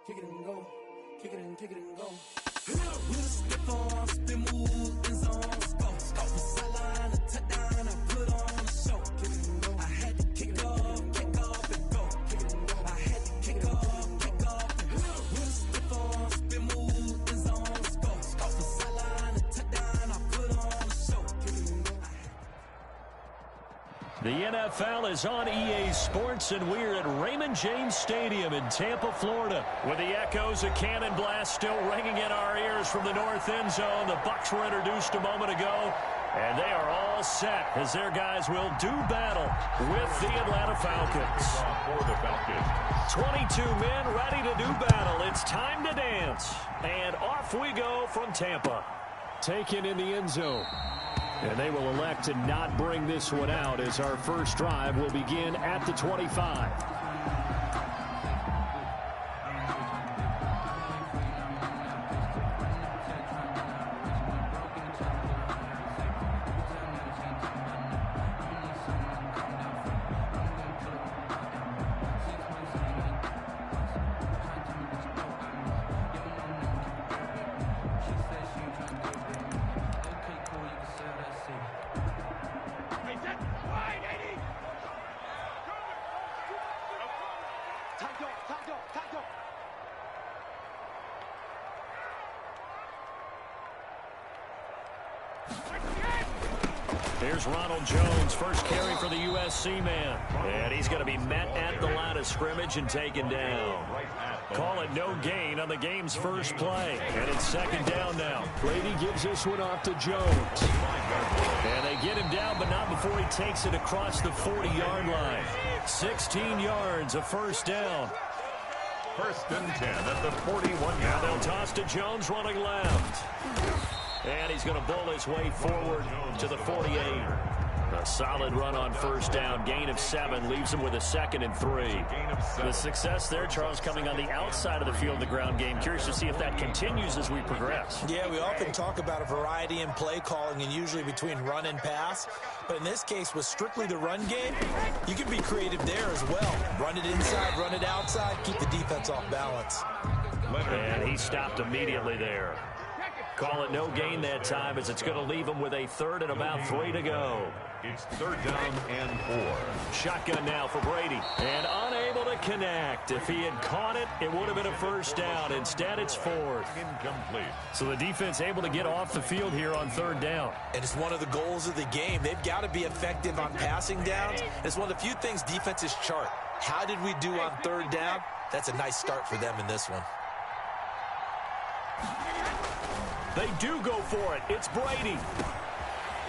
kick it and go, kick it and go. With a stiff on, spin move, in zone, go. From sideline to touchdown, I put on a show. Kick it and go. I had to kick off and go. Kick it and go. I had to kick off and go. With a stiff on, spin move, in zone, go. From sideline to touchdown, I put on a show. Kick it and go. The NFL is on EA Sports, and we're at Raymond James Stadium in Tampa, Florida, with the echoes of Cannon Blast still ringing in our ears from the north end zone. The Bucs were introduced a moment ago, and they are all set as their guys will do battle with the Atlanta Falcons. 22 men ready to do battle. It's time to dance, and off we go from Tampa. Taken in the end zone. And they will elect to not bring this one out as our first drive will begin at the 25. Here's Ronald Jones, first carry for the USC man. And he's going to be met at the line of scrimmage and taken down. Call it no gain on the game's first play. And it's second down now. Brady gives this one off to Jones. And they get him down, but not before he takes it across the 40-yard line. 16 yards, a first down. First and 10 at the 41. Now they'll toss to Jones running left. And he's going to bowl his way forward to the 48. A solid run on first down. Gain of 7 leaves him with a 2nd and 3. The success there, Charles, coming on the outside of the field, the ground game. Curious to see if that continues as we progress. Yeah, we often talk about a variety in play calling and usually between run and pass. But in this case, with strictly the run game, you can be creative there as well. Run it inside, run it outside, keep the defense off balance. And he stopped immediately there. Call it no gain that time as it's going to leave him with a 3rd and about 3 to go. It's 3rd down and 4. Shotgun now for Brady. And unable to connect. If he had caught it, it would have been a first down. Instead, it's 4th. Incomplete. So the defense able to get off the field here on 3rd down. And it's one of the goals of the game. They've got to be effective on passing downs. It's one of the few things defenses chart. How did we do on 3rd down? That's a nice start for them in this one. They do go for it. It's Brady.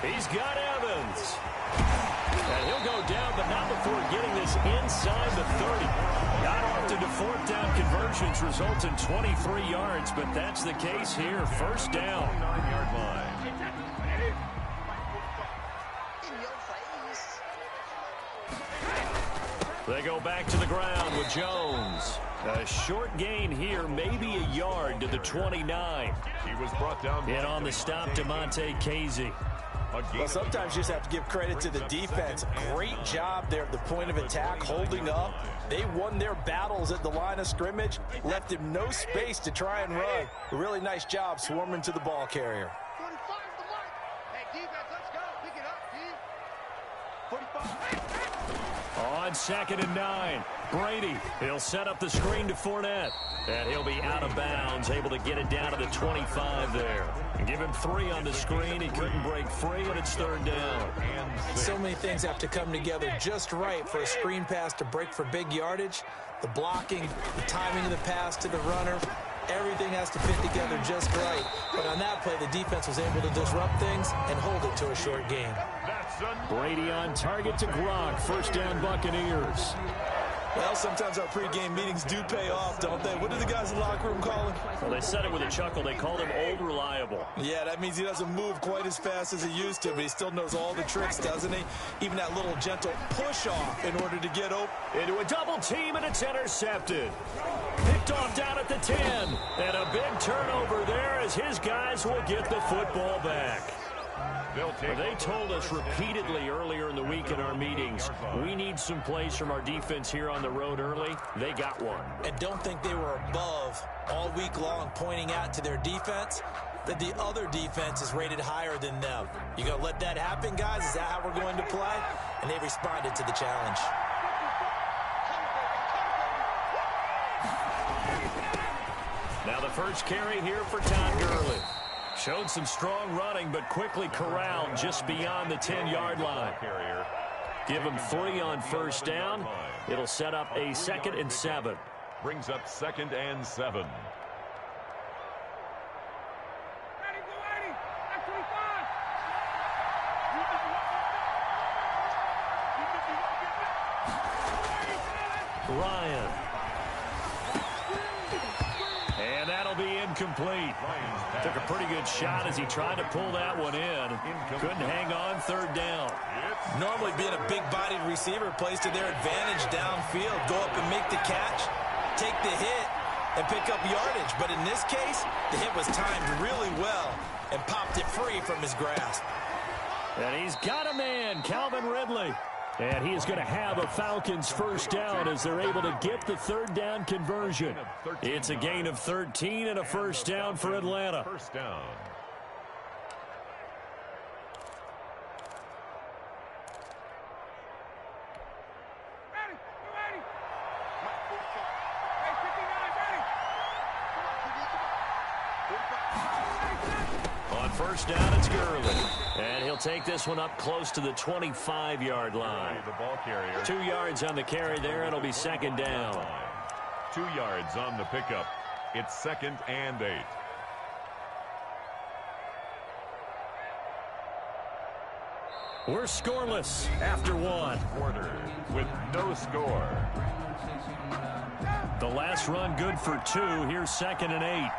He's got Evans. And he'll go down, but not before getting this inside the 30. Not often do 4th down conversions result in 23 yards, but that's the case here. First down. 9-yard line. They go back to the ground with Jones. A short gain here, maybe a yard to the 29. He was brought down. And on the stop, DeMonte Casey. Well, sometimes you just have to give credit to the defense. Great job there at the point of attack, holding up. They won their battles at the line of scrimmage, left him no space to try and run. A really nice job swarming to the ball carrier. 45 the mark. Hey, defense, let's go. Pick it up, team. 45. On 2nd and 9, Brady. He'll set up the screen to Fournette. And he'll be out of bounds, able to get it down to the 25 there. And give him 3 on the screen. He couldn't break free, and it's 3rd down. So many things have to come together just right for a screen pass to break for big yardage. The blocking, the timing of the pass to the runner, everything has to fit together just right. But on that play, the defense was able to disrupt things and hold it to a short gain. Brady on target to Gronk. First down, Buccaneers. Well, sometimes our pregame meetings do pay off, don't they? What do the guys in the locker room call him? Well, they said it with a chuckle. They called him Old Reliable. Yeah, that means he doesn't move quite as fast as he used to, but he still knows all the tricks, doesn't he? Even that little gentle push-off in order to get open. Into a double team, and it's intercepted. Picked off down at the 10. And a big turnover there as his guys will get the football back. They told us repeatedly earlier in the week in our meetings, we need some plays from our defense here on the road early. They got one. And don't think they were above all week long, pointing out to their defense that the other defense is rated higher than them. You going to let that happen, guys? Is that how we're going to play? And they responded to the challenge. Now the first carry here for Todd Gurley. Showed some strong running, but quickly corralled just beyond the 10-yard line. Give him 3 on first down. It'll set up a 2nd and 7. Brings up 2nd and 7. Ryan. And that'll be incomplete. Took a pretty good shot as he tried to pull that one in. Couldn't hang on 3rd down. Normally being a big-bodied receiver plays to their advantage downfield. Go up and make the catch, take the hit, and pick up yardage. But in this case, the hit was timed really well and popped it free from his grasp. And he's got a man, Calvin Ridley. And he is going to have a Falcons first down as they're able to get the 3rd down conversion. It's a gain of 13 and a first down for Atlanta. First down. On first down, it's Gurley. And he'll take this one up close to the 25-yard line. The ball carrier. 2 yards on the carry there. It'll be 2nd down. 2 yards on the pickup. It's 2nd and 8. We're scoreless after 1. Quarter with no score. The last run good for 2. Here's 2nd and 8.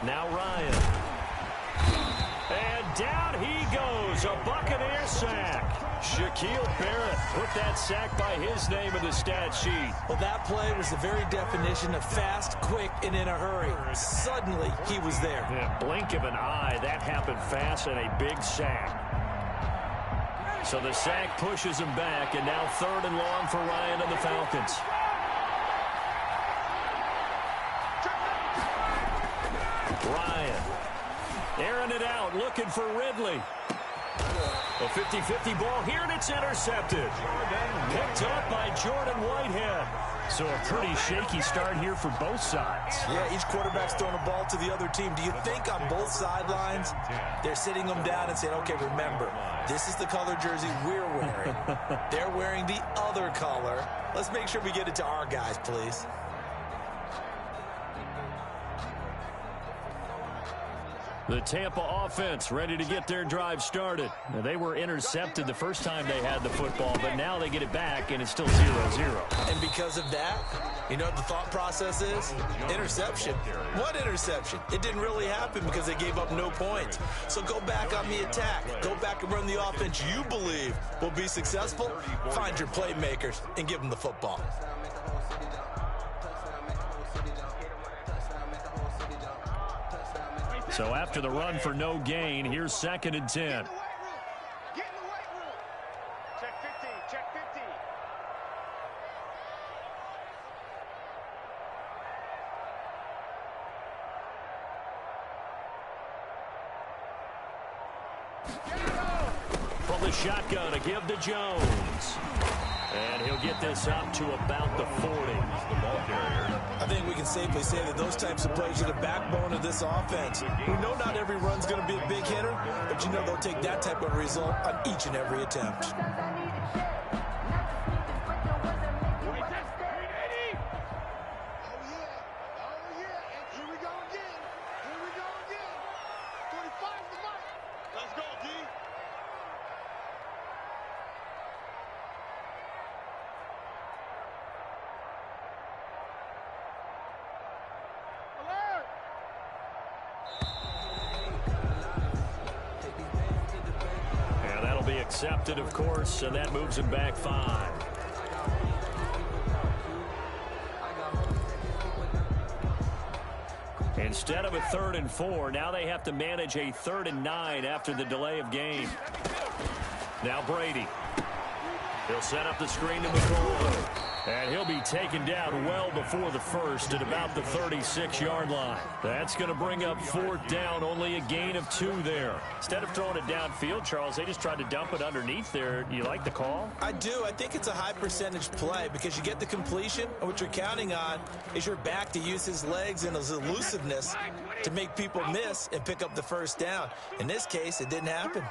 Now Ryan. And down he goes. A Buccaneer sack. Shaquille Barrett put that sack by his name in the stat sheet. Well, that play was the very definition of fast, quick, and in a hurry. Suddenly, he was there. Yeah, blink of an eye. That happened fast and a big sack. So the sack pushes him back, and now 3rd and long for Ryan and the Falcons. Ryan airing it out, looking for Ridley. A 50-50 ball here, and it's intercepted. Picked up by Jordan Whitehead. So a pretty shaky start here for both sides. Yeah, each quarterback's throwing a ball to the other team. Do you think on both sidelines they're sitting them down and saying, okay, remember, this is the color jersey we're wearing. They're wearing the other color. Let's make sure we get it to our guys, please. The Tampa offense ready to get their drive started. Now, they were intercepted the first time they had the football, but now they get it back, and it's still 0-0. And because of that, you know what the thought process is? Interception. What interception? It didn't really happen because they gave up no points. So go back on the attack. Go back and run the offense you believe will be successful. Find your playmakers and give them the football. So after the run for no gain, here's 2nd and 10. Get in the weight room. Check 15. Check 15. From the shotgun, a give to Jones. And he'll get this up to about the 40. The ball carrier. I think we can safely say that those types of plays are the backbone of this offense. We know not every run's going to be a big hitter, but you know they'll take that type of result on each and every attempt. Accepted, of course, and that moves him back 5. Instead of a 3rd and 4, now they have to manage a 3rd and 9 after the delay of game. Now Brady. He'll set up the screen to McCoy. And he'll be taken down well before the first at about the 36-yard line. That's going to bring up 4th down, only a gain of 2 there. Instead of throwing it downfield, Charles, they just tried to dump it underneath there. You like the call? I do. I think it's a high percentage play because you get the completion, and what you're counting on is your back to use his legs and his elusiveness to make people miss and pick up the 1st down. In this case, it didn't happen.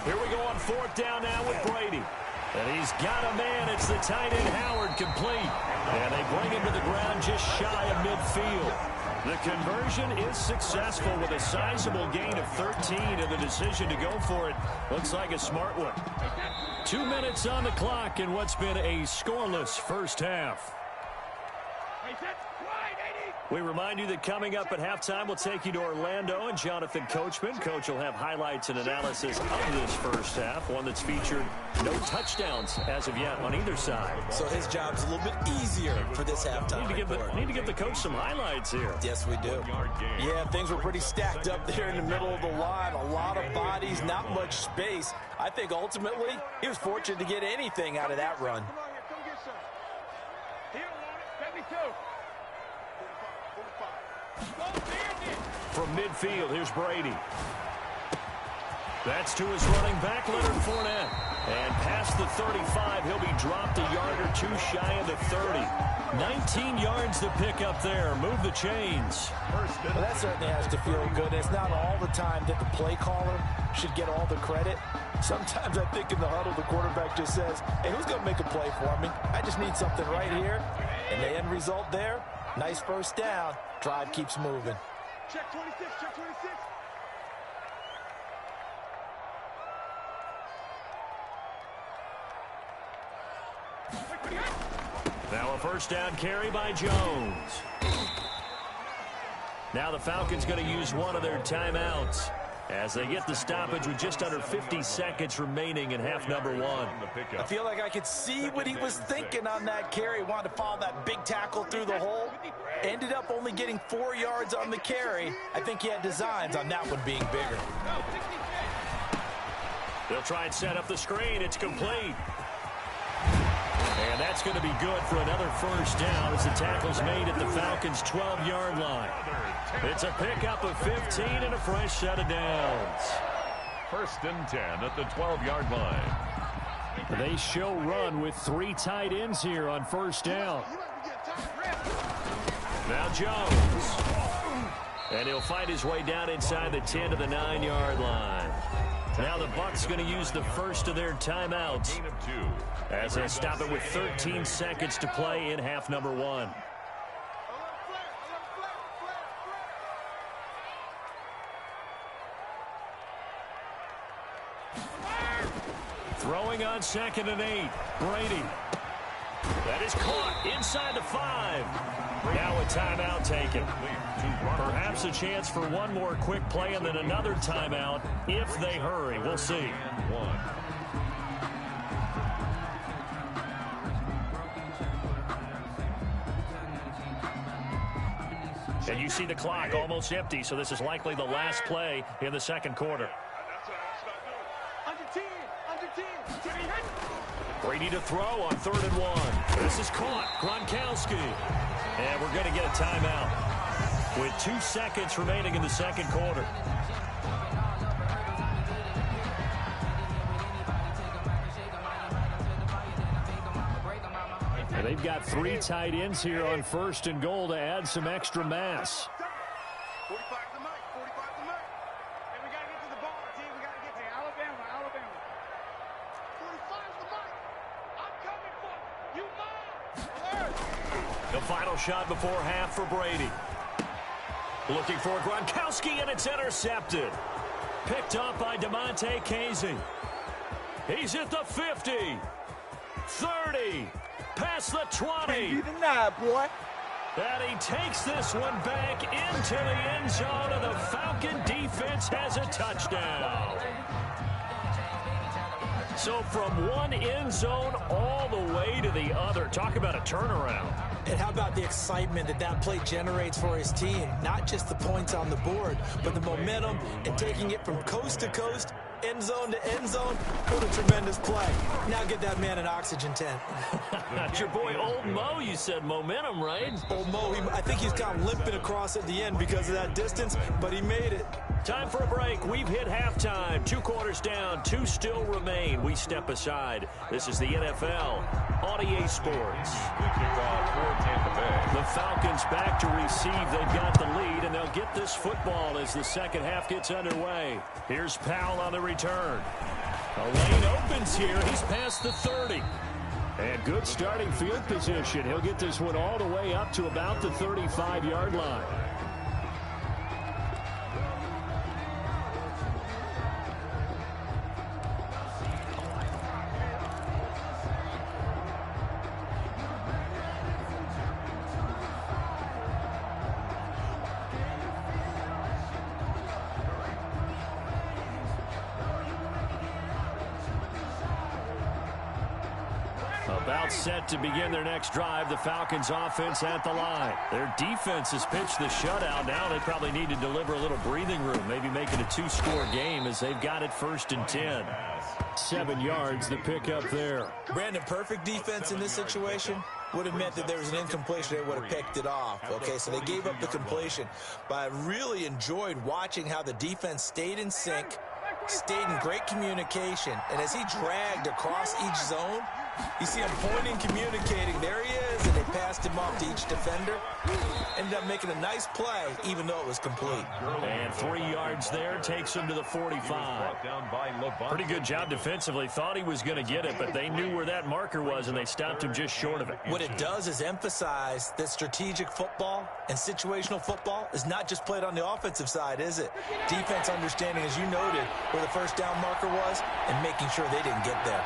Here we go on 4th down now with Brady. And he's got a man. It's the tight end Howard complete. And they bring him to the ground just shy of midfield. The conversion is successful with a sizable gain of 13, and the decision to go for it looks like a smart one. 2 minutes on the clock in what's been a scoreless first half. We remind you that coming up at halftime, we'll take you to Orlando and Jonathan Coachman. Coach will have highlights and analysis of this first half, one that's featured no touchdowns as of yet on either side. So his job's a little bit easier for this halftime report. Need to give the coach some highlights here. Yes, we do. Yeah, things were pretty stacked up there in the middle of the line. A lot of bodies, not much space. I think ultimately he was fortunate to get anything out of that run. From midfield, here's Brady. That's to his running back, Leonard Fournette. And past the 35, he'll be dropped a yard or 2 shy of the 30. 19 yards to pick up there. Move the chains. Well, that certainly has to feel good. It's not all the time that the play caller should get all the credit. Sometimes I think in the huddle, the quarterback just says, hey, who's going to make a play for me? I just need something right here. And the end result there, nice 1st down. Drive keeps moving. Check 26, check 26. Now a 1st down carry by Jones. Now the Falcons going to use one of their timeouts as they get the stoppage with just under 50 seconds remaining in half number 1. I feel like I could see what he was thinking on that carry. Wanted to follow that big tackle through the hole. Ended up only getting 4 yards on the carry. I think he had designs on that one being bigger. They'll try and set up the screen. It's complete. And that's going to be good for another 1st down as the tackle's made at the Falcons' 12-yard line. It's a pickup of 15 and a fresh set of downs. 1st and 10 at the 12-yard line. They show run with 3 tight ends here on 1st down. Now Jones. And he'll fight his way down inside the 10 to the 9-yard line. Now the Bucs going to use the first of their timeouts as they stop it with 13 seconds to play in half number 1. Throwing on 2nd and 8. Brady. That is caught inside the 5. Now a timeout taken. Perhaps a chance for one more quick play and then another timeout if they hurry. We'll see. And you see the clock almost empty, so this is likely the last play in the 2nd quarter. Brady to throw on 3rd and 1. This is caught. Gronkowski. And we're going to get a timeout with 2 seconds remaining in the 2nd quarter. And they've got 3 tight ends here on 1st and goal to add some extra mass. 45 to the mic, 45 to the mic. And we got to get to the ball, team. We got to get to Alabama, Alabama. 45 to the mic. I'm coming for you, Mom. The final shot before half for Brady. Looking for Gronkowski, and it's intercepted. Picked up by DeMonte Casey. He's at the 50. 30. Past the 20. Be the nine, boy. And he takes this one back into the end zone, and the Falcon defense has a touchdown. So from one end zone all the way to the other. Talk about a turnaround. And how about the excitement that that play generates for his team? Not just the points on the board, but the momentum and taking it from coast to coast, end zone to end zone. What a tremendous play. Now get that man an oxygen tent. That's your boy Old Mo. You said momentum, right? Old Mo, I think he's kind of limping across at the end because of that distance, but he made it. Time for a break. We've hit halftime. 2 quarters down. 2 still remain. We step aside. This is the NFL on EA Sports. Kickoff for Tampa Bay. The Falcons back to receive. They've got the lead, and they'll get this football as the second half gets underway. Here's Powell on the return. A lane opens here. He's past the 30. And good starting field position. He'll get this one all the way up to about the 35-yard line. About set to begin their next drive. The Falcons offense at the line. Their defense has pitched the shutout. Now they probably need to deliver a little breathing room. Maybe make it a 2-score game as they've got it 1st and 10. 7 yards the pick up there. Brandon, perfect defense in this situation would have meant that there was an incompletion. They would have picked it off. Okay, so they gave up the completion. But I really enjoyed watching how the defense stayed in sync, stayed in great communication. And as he dragged across each zone, you see him pointing, communicating. There he is, and they passed him off to each defender. Ended up making a nice play, even though it was complete. And 3 yards there takes him to the 45. Pretty good job defensively. Thought he was going to get it, but they knew where that marker was, and they stopped him just short of it. What it does is emphasize that strategic football and situational football is not just played on the offensive side, is it? Defense understanding, as you noted, where the first down marker was and making sure they didn't get there.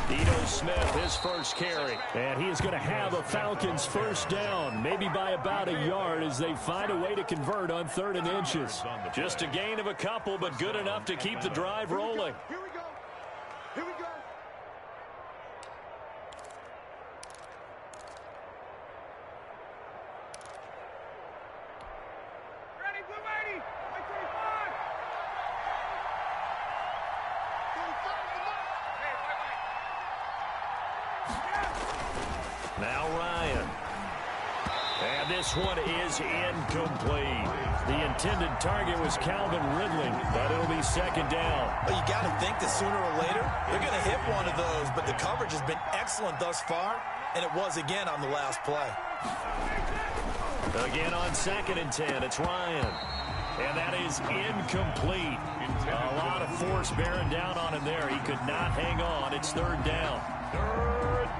Ito Smith, his first carry. And he is going to have a Falcons first down, maybe by about a yard as they find a way to convert on 3rd and inches. Just a gain of a couple, but good enough to keep the drive rolling. Here we go. Here we go. Ready, blue 80. 25. 35 the mark. Hey, Now Ryan. And this one is incomplete. The intended target was Calvin Ridley, but it'll be 2nd down. Well, you got to think that sooner or later they're going to hit one of those, but the coverage has been excellent thus far, and it was again on the last play. Again on 2nd and 10, it's Ryan. And that is incomplete. A lot of force bearing down on him there. He could not hang on. It's 3rd down.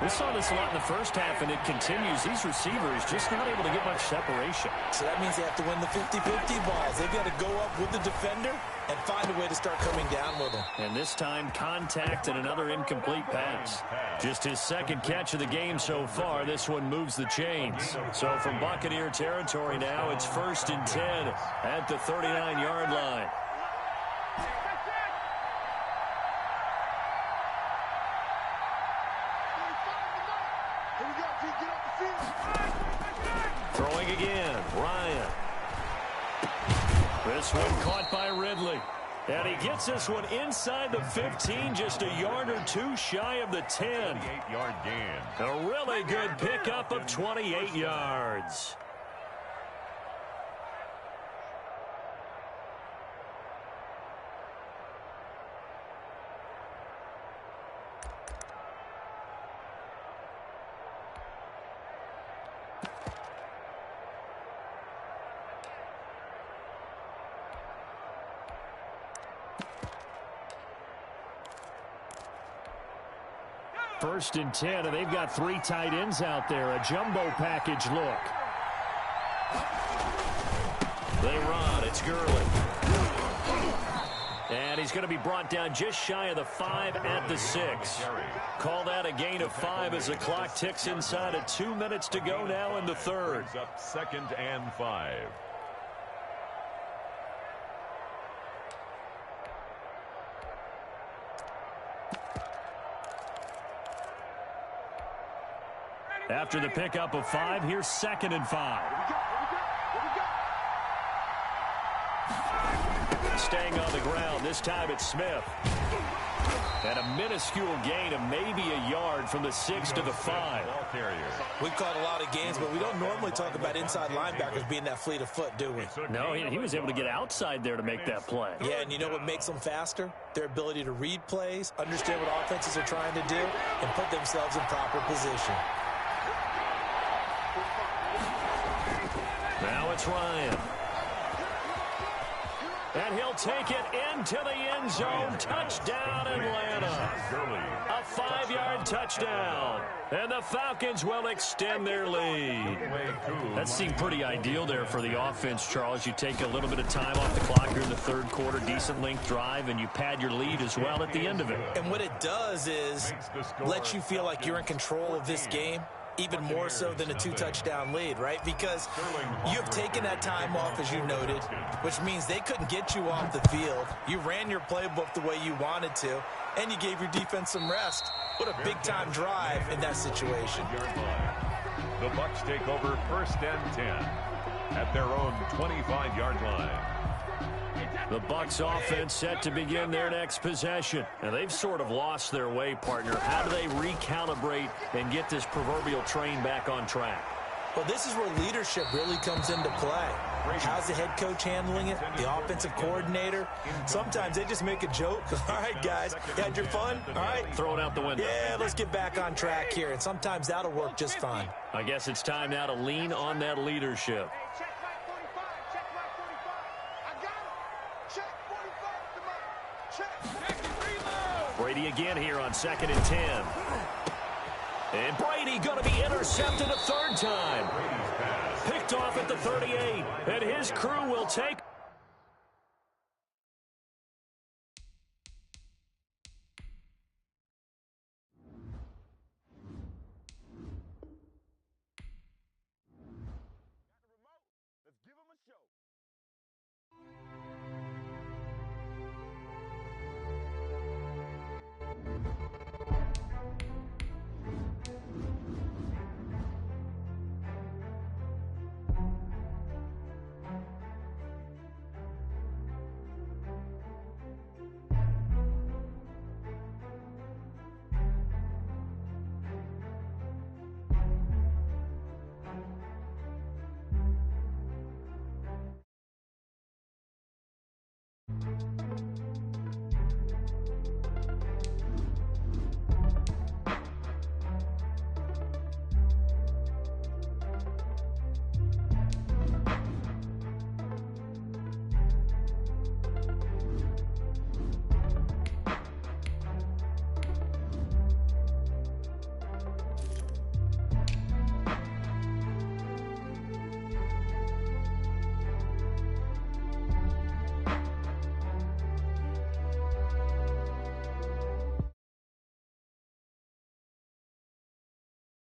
We saw this a lot in the first half, and it continues. These receivers just not able to get much separation. So that means they have to win the 50-50 balls. They've got to go up with the defender and find a way to start coming down with them. And this time, contact and another incomplete pass. Just his 2nd catch of the game so far. This one moves the chains. So from Buccaneer territory now, it's 1st and 10 at the 39-yard line. Throwing again, Ryan. This one caught by Ridley. And he gets this one inside the 15, just a yard or 2 shy of the 10. 28-yard gain. A really good pickup of 28 yards. First and 10, and they've got 3 tight ends out there. A jumbo package look. They run. It's Gurley. And he's going to be brought down just shy of the 5 at the 6. Call that a gain of 5 as the clock ticks inside of 2 minutes to go now in the 3rd. Up 2nd and 5. After the pickup of 5, here's 2nd and 5. Staying on the ground, this time it's Smith. And a minuscule gain of maybe a yard from the 6 to the 5. We've caught a lot of games, but we don't normally talk about inside linebackers being that fleet of foot, do we? No, he was able to get outside there to make that play. Yeah, and you know what makes them faster? Their ability to read plays, understand what offenses are trying to do, and put themselves in proper position. Now it's Ryan. And he'll take it into the end zone. Touchdown, Atlanta. A 5-yard touchdown. And the Falcons will extend their lead. That seemed pretty ideal there for the offense, Charles. You take a little bit of time off the clock here in the 3rd quarter, decent length drive, and you pad your lead as well at the end of it. And what it does is let you feel like you're in control of this game, even more so than a 2-touchdown lead, right? Because you've taken that time off, as you noted, which means they couldn't get you off the field. You ran your playbook the way you wanted to, and you gave your defense some rest. What a big-time drive in that situation. The Bucs take over 1st and 10 at their own 25-yard line. The Bucs offense set to begin their next possession. And they've sort of lost their way, partner. How do they recalibrate and get this proverbial train back on track? Well, this is where leadership really comes into play. How's the head coach handling it? The offensive coordinator? Sometimes they just make a joke. All right, guys, you had your fun? All right. Throw it out the window. Yeah, let's get back on track here. And sometimes that'll work just fine. I guess it's time now to lean on that leadership. Check my 45. I got it. Check 45 to my check. Brady again here on 2nd and 10. And Brady going to be intercepted a 3rd time. Picked off at the 38. And his crew will take